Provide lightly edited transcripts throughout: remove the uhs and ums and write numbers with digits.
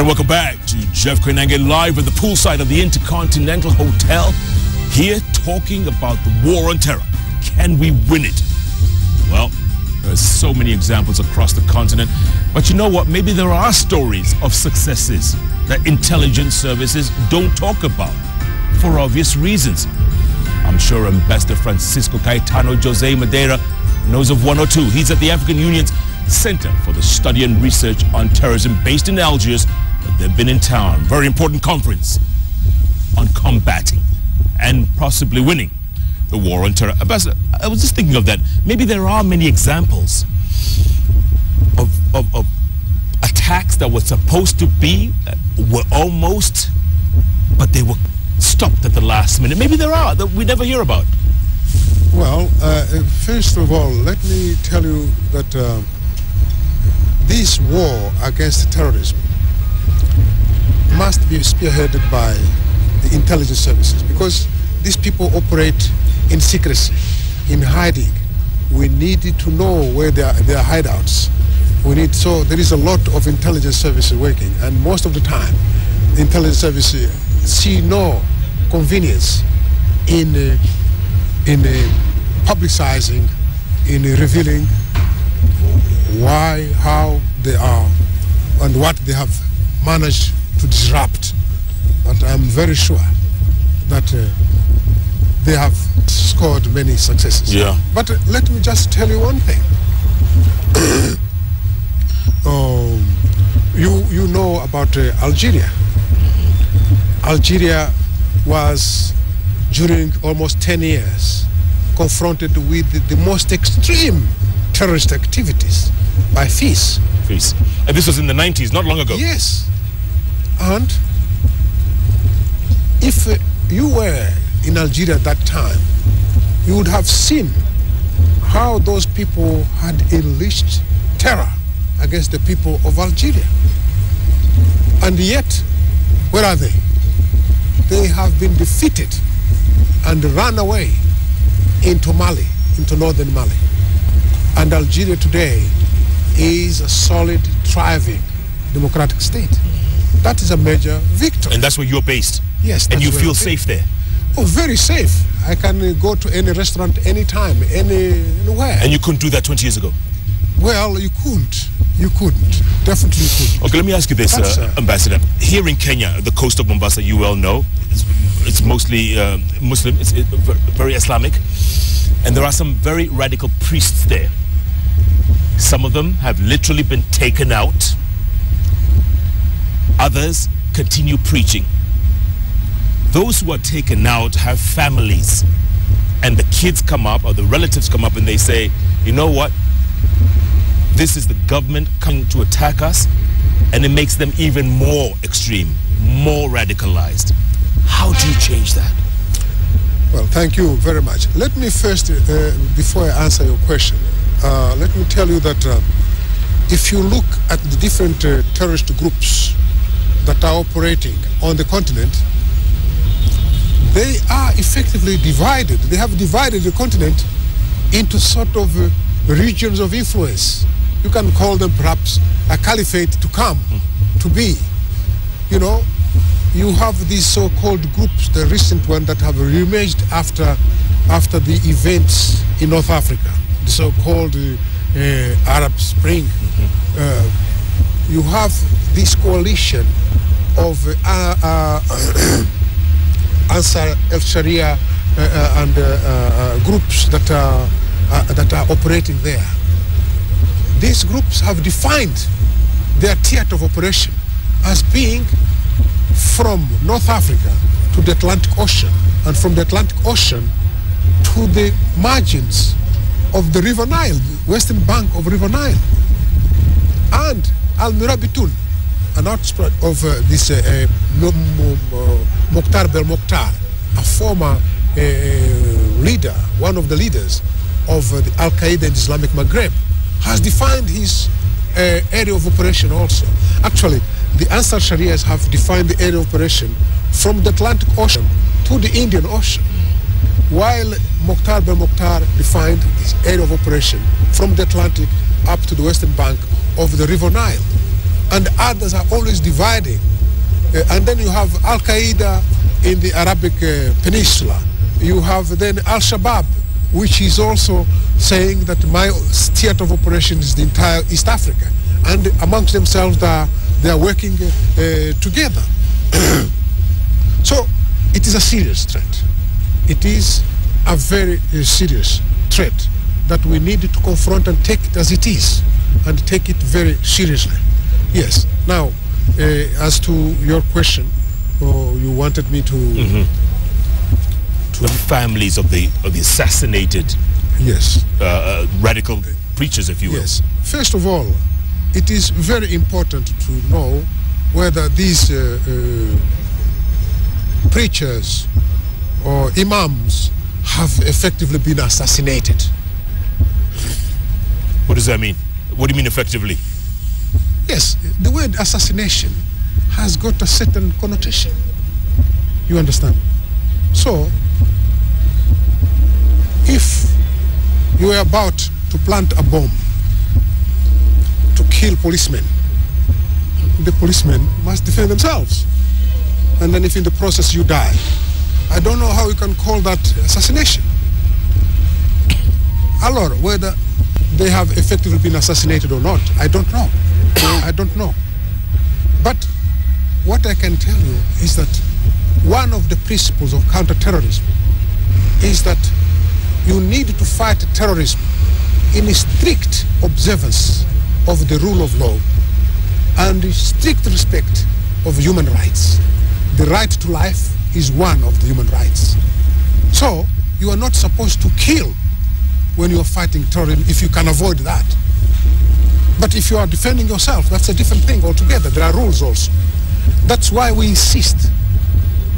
And welcome back to Jeff Koinange live at the poolside of the Intercontinental Hotel. Here talking about the war on terror. Can we win it? Well, there's so many examples across the continent. But you know what? Maybe there are stories of successes that intelligence services don't talk about for obvious reasons. I'm sure Ambassador Francisco Caetano Jose Madeira knows of one or two. He's at the African Union's Center for the Study and Research on Terrorism based in Algiers. They've been in town. Very important conference on combating and possibly winning the war on terror. Ambassador, I was just thinking of that. Maybe there are many examples of attacks that were supposed to be, were almost, but they were stopped at the last minute. Maybe there are that we never hear about. Well, first of all, let me tell you that this war against terrorism must be spearheaded by the intelligence services, because these people operate in secrecy, in hiding. We need to know where their hideouts. So there is a lot of intelligence services working, and most of the time, the intelligence services see no convenience in publicizing, in revealing why, how they are, and what they have managed to disrupt. But I'm very sure that they have scored many successes. Yeah. But let me just tell you one thing. You know about Algeria. Algeria was, during almost 10 years, confronted with the most extreme terrorist activities by FIS. FIS. And this was in the 90s, not long ago. Yes. And if you were in Algeria at that time, you would have seen how those people had unleashed terror against the people of Algeria. And yet, where are they? They have been defeated and run away into Mali, into northern Mali. And Algeria today is a solid, thriving democratic state. That is a major victory. And that's where you're based? Yes. And you feel safe there? Oh, very safe. I can go to any restaurant, anytime, anywhere. And you couldn't do that 20 years ago? Well, you couldn't. You couldn't. Definitely couldn't. Okay, let me ask you this, Ambassador. Here in Kenya, the coast of Mombasa, you well know, it's mostly Muslim, it's very Islamic, and there are some very radical priests there. Some of them have literally been taken out. Others continue preaching. Those who are taken out have families, and the kids come up, or the relatives come up, and they say, you know what? This is the government coming to attack us, and it makes them even more extreme, more radicalized. How do you change that? Well, thank you very much. Let me first, before I answer your question, let me tell you that if you look at the different terrorist groups that are operating on the continent, they are effectively divided. They have divided the continent into sort of regions of influence. You can call them perhaps a caliphate to come, to be. You know, you have these so-called groups, the recent one that have reemerged after the events in North Africa, the so-called Arab Spring. You have this coalition of Ansar al-Sharia and groups that are operating there. These groups have defined their theater of operation as being from North Africa to the Atlantic Ocean, and from the Atlantic Ocean to the margins of the River Nile, western bank of River Nile. And Al-Mirabitul, an outspread of this Mokhtar Belmokhtar, a former leader, one of the leaders of the Al-Qaeda in Islamic Maghreb, has defined his area of operation also. Actually, the Ansar Sharias have defined the area of operation from the Atlantic Ocean to the Indian Ocean, while Mokhtar Belmokhtar defined his area of operation from the Atlantic up to the western bank of the River Nile. and others are always dividing. And then you have Al-Qaeda in the Arabic Peninsula. You have then Al-Shabaab, which is also saying that my theater of operation is the entire East Africa. And amongst themselves, they are working together. So it is a serious threat. It is a very serious threat that we need to confront and take it as it is, and take it very seriously. Yes. Now, as to your question, you wanted me to... The families of the assassinated, yes, radical preachers, if you will. Yes. First of all, it is very important to know whether these preachers or imams have effectively been assassinated. What does that mean? What do you mean effectively? Yes, the word assassination has got a certain connotation. You understand? So, if you are about to plant a bomb to kill policemen, the policemen must defend themselves. And then if in the process you die, I don't know how you can call that assassination. Alors, whether they have effectively been assassinated or not, I don't know. I don't know. But what I can tell you is that one of the principles of counterterrorism is that you need to fight terrorism in a strict observance of the rule of law and strict respect of human rights. The right to life is one of the human rights. So you are not supposed to kill when you are fighting terrorism if you can avoid that. But if you are defending yourself, that's a different thing altogether. There are rules also. That's why we insist.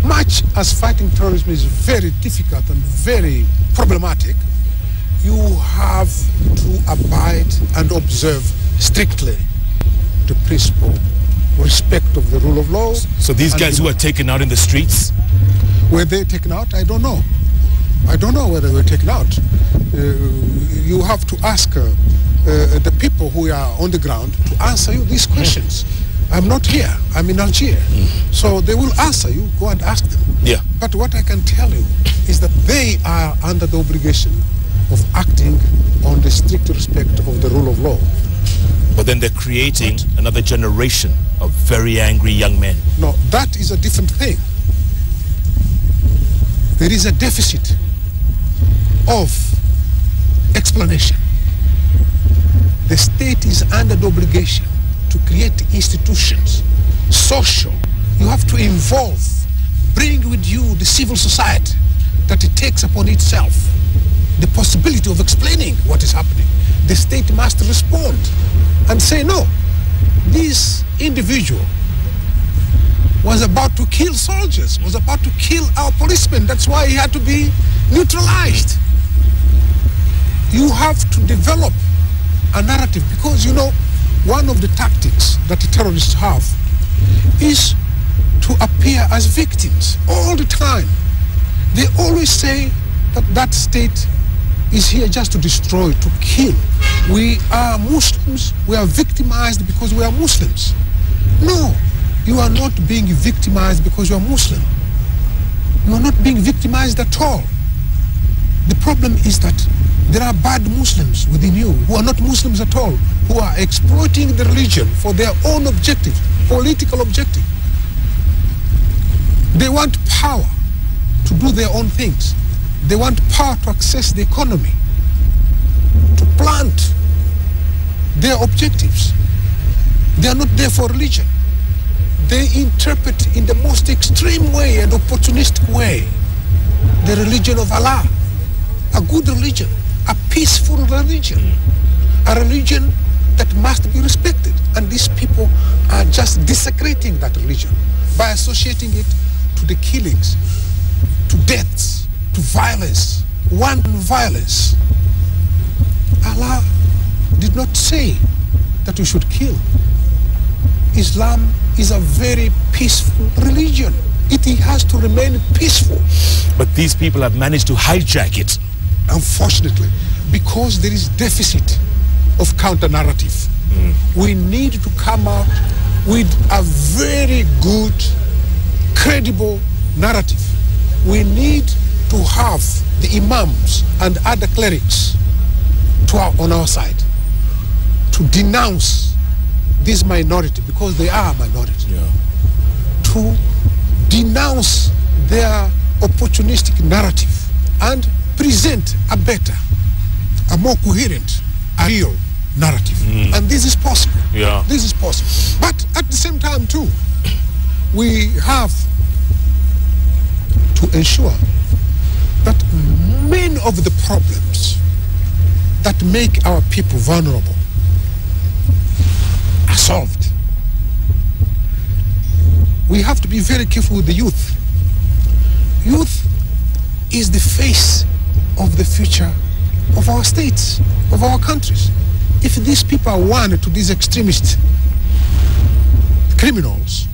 Much as fighting terrorism is very difficult and very problematic, you have to abide and observe strictly the principle, respect of the rule of law. So these guys who are taken out in the streets? Were they taken out? I don't know. I don't know whether they were taken out. You have to ask the people who are on the ground to answer you these questions. I'm not here. I'm in Algeria. So they will answer you. Go and ask them. Yeah. But what I can tell you is that they are under the obligation of acting on the strict respect of the rule of law. But then they're creating another generation of very angry young men. No, that is a different thing. There is a deficit of explanation. The state is under the obligation to create institutions, social. You have to involve, bring with you the civil society that it takes upon itself the possibility of explaining what is happening. The state must respond and say, no, this individual was about to kill soldiers, was about to kill our policemen. That's why he had to be neutralized. You have to develop a narrative because, you know, one of the tactics that the terrorists have is to appear as victims all the time. They always say that that state is here just to destroy, to kill. We are Muslims, we are victimized because we are Muslims. No, you are not being victimized because you are Muslim. You are not being victimized at all. The problem is that there are bad Muslims within you who are not Muslims at all, who are exploiting the religion for their own objective, political objective. They want power to do their own things. They want power to access the economy, to plant their objectives. They are not there for religion. They interpret in the most extreme way and opportunistic way the religion of Allah, a good religion, a peaceful religion, a religion that must be respected. And these people are just desecrating that religion by associating it to the killings, to deaths, to violence, wanton violence. Allah did not say that we should kill. Islam is a very peaceful religion. It has to remain peaceful. But these people have managed to hijack it. Unfortunately, because there is deficit of counter-narrative. We need to come out with a very good, credible narrative. We need to have the imams and other clerics on our side to denounce this minority, because they are a minority, to denounce their opportunistic narrative and present a better, a more coherent, a real narrative. And this is possible. This is possible. But at the same time too, we have to ensure that many of the problems that make our people vulnerable are solved. We have to be very careful with the youth. Youth is the face of the future of our states, of our countries. If these people are won to these extremist criminals,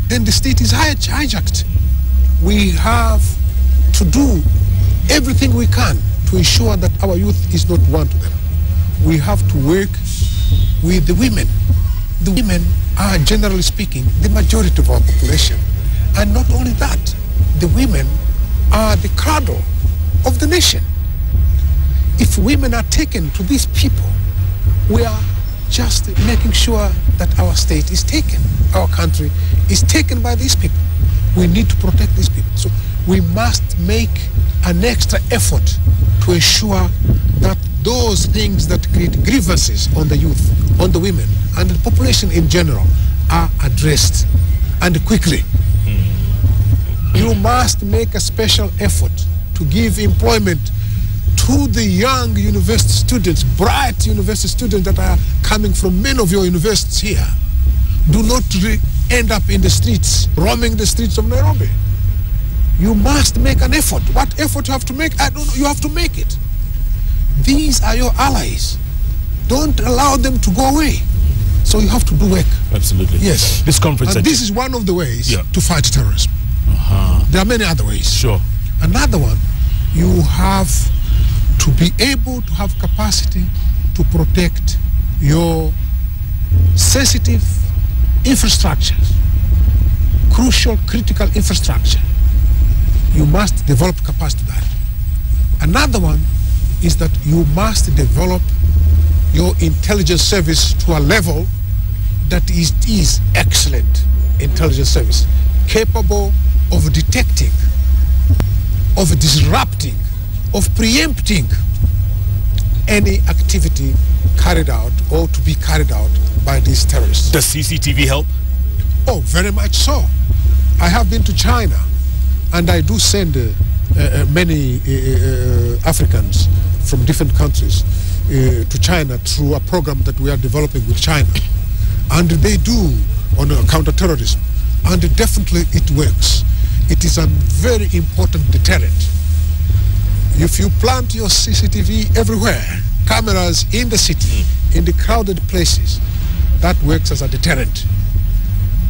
then the state is hijacked. We have to do everything we can to ensure that our youth is not won to them. We have to work with the women. The women are, generally speaking, the majority of our population. And not only that, the women are the cradle of the nation. If women are taken to these people, we are just making sure that our state is taken, our country is taken by these people. We need to protect these people. So we must make an extra effort to ensure that those things that create grievances on the youth, on the women, and the population in general are addressed, and quickly. You must make a special effort to give employment to the young university students, bright university students that are coming from many of your universities here. Do not end up in the streets, roaming the streets of Nairobi. You must make an effort. What effort you have to make, I don't know. You have to make it. These are your allies. Don't allow them to go away. So you have to do work. Absolutely. Yes. This conference. And this is one of the ways to fight terrorism. There are many other ways. Sure. Another one, you have to be able to have capacity to protect your sensitive infrastructures, crucial, critical infrastructure. You must develop capacity to that. Another one is that you must develop your intelligence service to a level that is excellent intelligence service, capable of detecting, of disrupting, of preempting any activity carried out or to be carried out by these terrorists. Does CCTV help? Oh, very much so. I have been to China, and I do send many Africans from different countries to China through a program that we are developing with China. And they do on counterterrorism. And definitely it works. It is a very important deterrent. If you plant your CCTV everywhere, cameras in the city, in the crowded places, that works as a deterrent.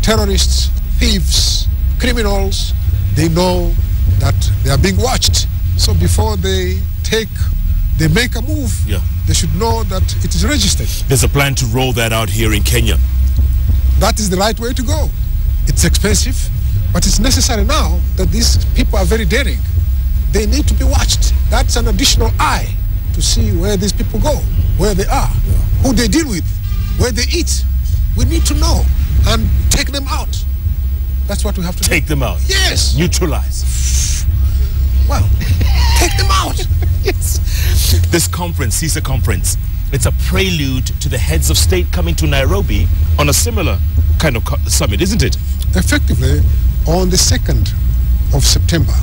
Terrorists, thieves, criminals, they know that they are being watched. So before they make a move, they should know that it is registered. There's a plan to roll that out here in Kenya. That is the right way to go. It's expensive, but it's necessary now that these people are very daring. They need to be watched. That's an additional eye to see where these people go, where they are, who they deal with, where they eat. We need to know and take them out. That's what we have to take them out. Yes. Neutralize. Well, take them out. Yes. This conference, CISA conference, it's a prelude to the heads of state coming to Nairobi on a similar kind of summit, isn't it? Effectively, on the 2nd of September,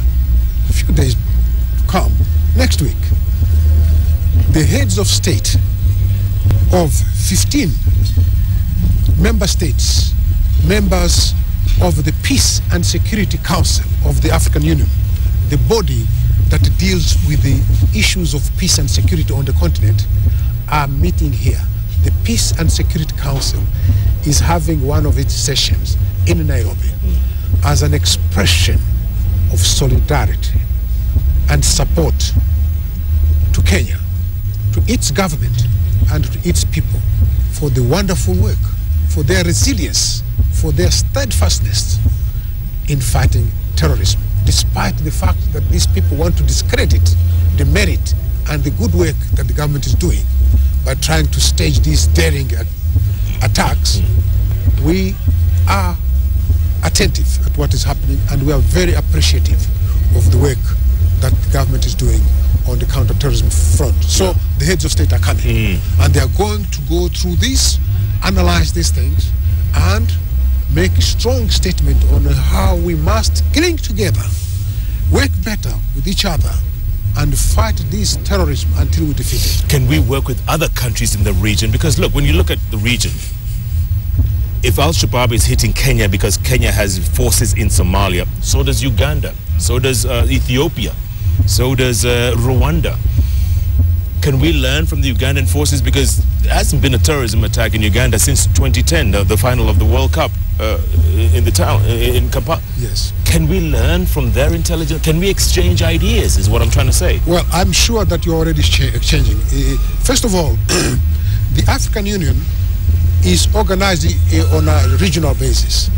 a few days to come, next week, the heads of state of 15 member states, members of the Peace and Security Council of the African Union, the body that deals with the issues of peace and security on the continent, are meeting here. The Peace and Security Council is having one of its sessions in Nairobi as an expression of solidarity and support to Kenya, to its government and to its people for the wonderful work, for their resilience, for their steadfastness in fighting terrorism, despite the fact that these people want to discredit the merit and the good work that the government is doing by trying to stage these daring attacks. We are attentive at what is happening, and we are very appreciative of the work that the government is doing on the counterterrorism front. So the heads of state are coming, and they are going to go through this, analyze these things, and make a strong statement on how we must cling together, work better with each other, and fight this terrorism until we defeat it. Can we work with other countries in the region? Because look, when you look at the region, if Al-Shabaab is hitting Kenya because Kenya has forces in Somalia, so does Uganda, so does Ethiopia, so does Rwanda. Can we learn from the Ugandan forces? Because there hasn't been a terrorism attack in Uganda since 2010, the final of the World Cup in the town, in Kampala. Yes. Can we learn from their intelligence? Can we exchange ideas, is what I'm trying to say. Well, I'm sure that you're already exchanging. First of all, the African Union is organized on a regional basis.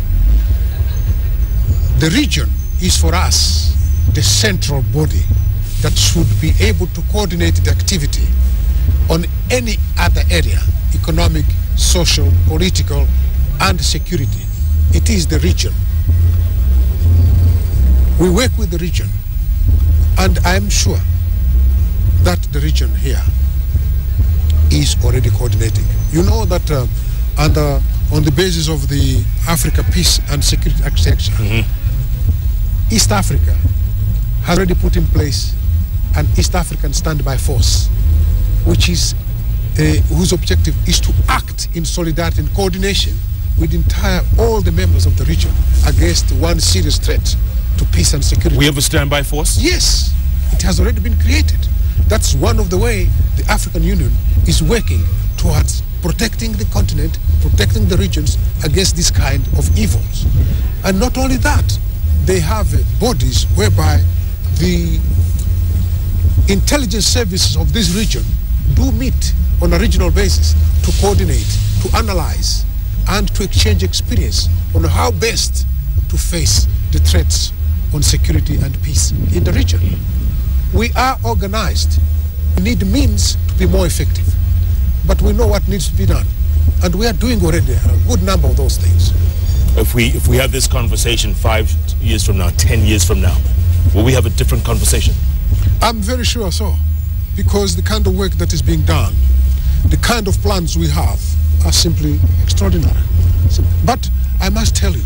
The region is for us the central body that should be able to coordinate the activity on any other area, economic, social, political, and security. It is the region. We work with the region, and I'm sure that the region here is already coordinating. You know that on the basis of the Africa Peace and Security Architecture, East Africa has already put in place an East African standby force, which is whose objective is to act in solidarity and coordination with all the members of the region against one serious threat to peace and security. We have a standby force? Yes, it has already been created. That's one of the ways the African Union is working towards protecting the continent, protecting the regions against this kind of evils. And not only that, they have bodies whereby the intelligence services of this region do meet on a regional basis to coordinate, to analyze, and to exchange experience on how best to face the threats on security and peace in the region. We are organized. We need means to be more effective, but we know what needs to be done, and we are doing already a good number of those things. If we have this conversation 5 years from now, 10 years from now, will we have a different conversation? I'm very sure so, because the kind of work that is being done, the kind of plans we have are simply extraordinary. But I must tell you,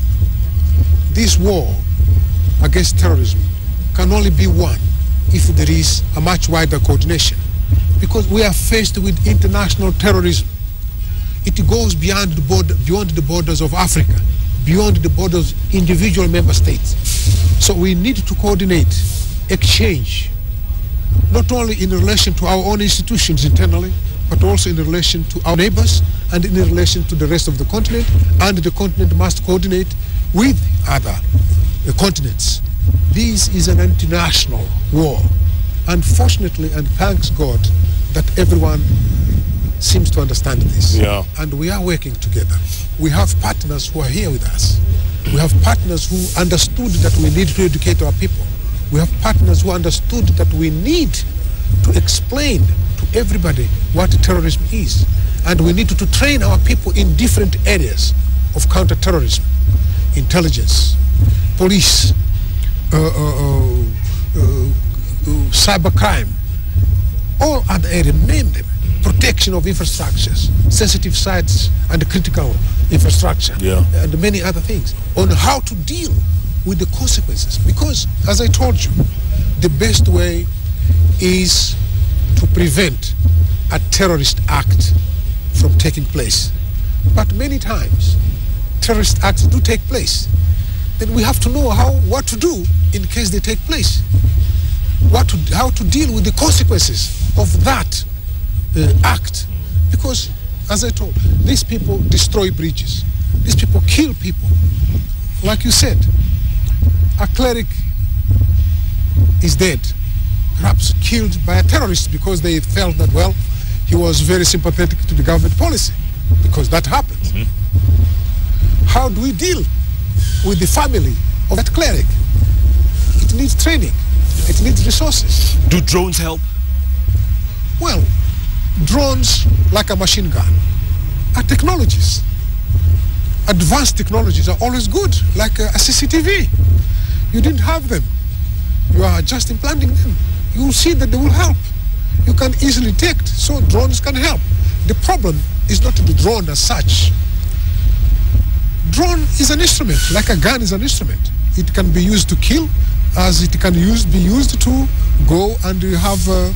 this war against terrorism can only be won if there is a much wider coordination, because we are faced with international terrorism. It goes beyond the borders of Africa, beyond the borders of individual member states. So we need to coordinate, exchange, not only in relation to our own institutions internally, but also in relation to our neighbors and in relation to the rest of the continent, and the continent must coordinate with other continents. This is an international war. Unfortunately, and thanks God, that everyone seems to understand this. Yeah. And we are working together. We have partners who are here with us. We have partners who understood that we need to educate our people. We have partners who understood that we need to explain to everybody what terrorism is. And we need to train our people in different areas of counterterrorism, intelligence, police, cybercrime, all other areas, name them, protection of infrastructures, sensitive sites and critical infrastructure, and many other things, on how to deal with the consequences. Because, as I told you, the best way is to prevent a terrorist act from taking place. But many times, terrorist acts do take place. Then we have to know what to do in case they take place. How to deal with the consequences of that act. Because, as I told, these people destroy bridges. These people kill people. Like you said, a cleric is dead, perhaps killed by a terrorist because they felt that, well, he was very sympathetic to the government policy, because that happened. How do we deal with the family of that cleric? It needs training. It needs resources. Do drones help? Well, drones, like a machine gun, are technologies. Advanced technologies are always good, like a CCTV. You didn't have them. You are just implanting them. You will see that they will help. You can easily detect, so drones can help. The problem is not the drone as such. Drone is an instrument, like a gun is an instrument. It can be used to kill, as it can be used to go and have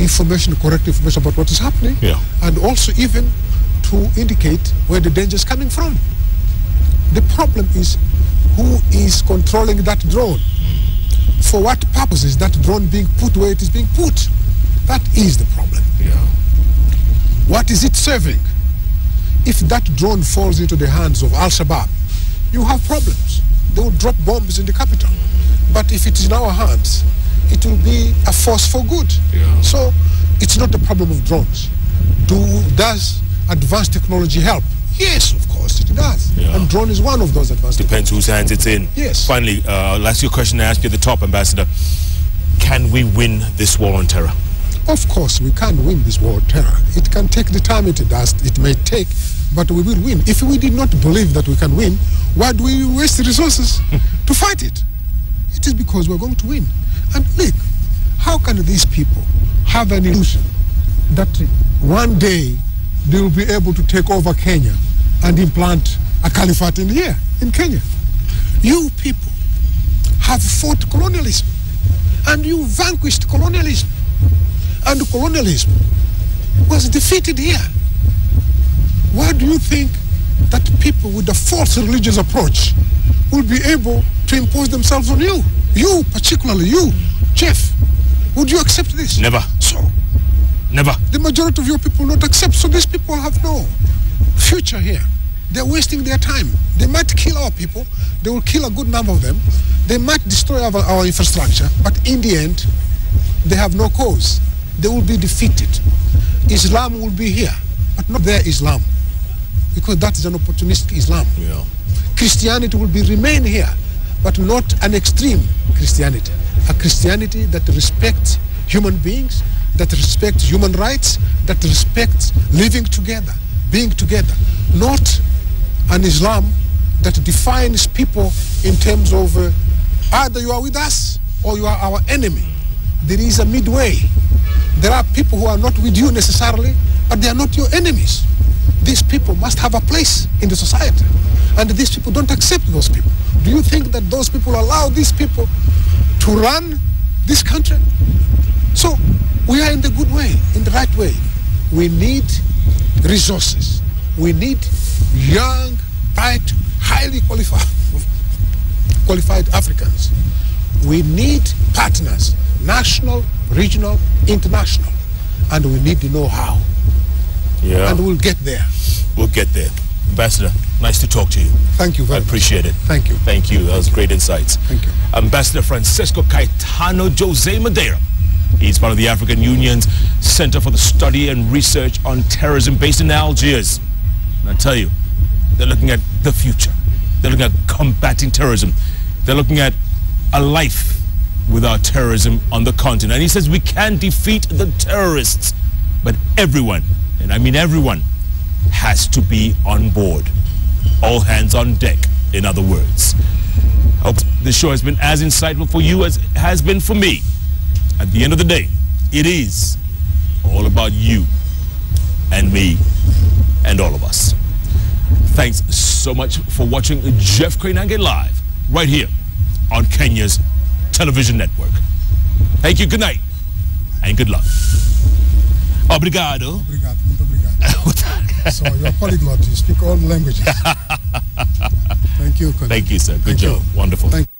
information, correct information about what is happening, and also even to indicate where the danger is coming from. The problem is who is controlling that drone. For what purpose is that drone being put where it is being put? That is the problem. What is it serving? If that drone falls into the hands of Al-Shabaab, you have problems. They will drop bombs in the capital. But if it is in our hands, it will be a force for good. So it's not the problem of drones. Does advanced technology help? Yes, of course it does. And drone is one of those advanced Depends whose hands it's in. Yes. Finally, I'll ask you a question I asked you at the top, Ambassador. Can we win this war on terror? Of course, we can win this war on terror. It can take the time it may take, but we will win. If we did not believe that we can win, why do we waste the resources to fight it? It is because we're going to win. And look, how can these people have an illusion that one day they will be able to take over Kenya and implant a caliphate in here, in Kenya? You people have fought colonialism, and you vanquished colonialism. And colonialism was defeated here. Why do you think that people with a false religious approach will be able to impose themselves on you? You, particularly you, Jeff, would you accept this? Never. So, never. The majority of your people will not accept, so these people have no future here. They're wasting their time. They might kill our people. They will kill a good number of them. They might destroy our infrastructure, but in the end, they have no cause. They will be defeated. Islam will be here, but not their Islam, because that is an opportunistic Islam. Christianity will remain here, but not an extreme Christianity. A Christianity that respects human beings, that respects human rights, that respects living together, being together. Not an Islam that defines people in terms of either you are with us or you are our enemy. There is a midway. There are people who are not with you necessarily, but they are not your enemies. These people must have a place in the society, and these people don't accept those people. Do you think that those people allow these people to run this country? So we are in the good way, in the right way. We need resources. We need young, bright, highly qualified Africans. We need partners, national, regional, international, and we need the know-how. And we'll get there. We'll get there. Ambassador, nice to talk to you. Thank you very much. I appreciate it. Thank you. Thank you. That was great insights. Thank you. Ambassador Francisco Caetano Jose Madeira. He's part of the African Union's Center for the Study and Research on Terrorism based in Algiers. And I tell you, they're looking at the future. They're looking at combating terrorism. They're looking at a life without terrorism on the continent. And he says we can defeat the terrorists, but everyone, and I mean everyone, has to be on board. All hands on deck, in other words. I hope this show has been as insightful for you as it has been for me. At the end of the day, it is all about you and me and all of us. Thanks so much for watching Jeff Koinange Live, right here on Kenya's television network. Thank you, good night, and good luck. Obrigado. Obrigado, muito obrigado. So you're a polyglot, you speak all languages. Thank you, Koinange. Thank you, sir. Good job. Wonderful. Thank you.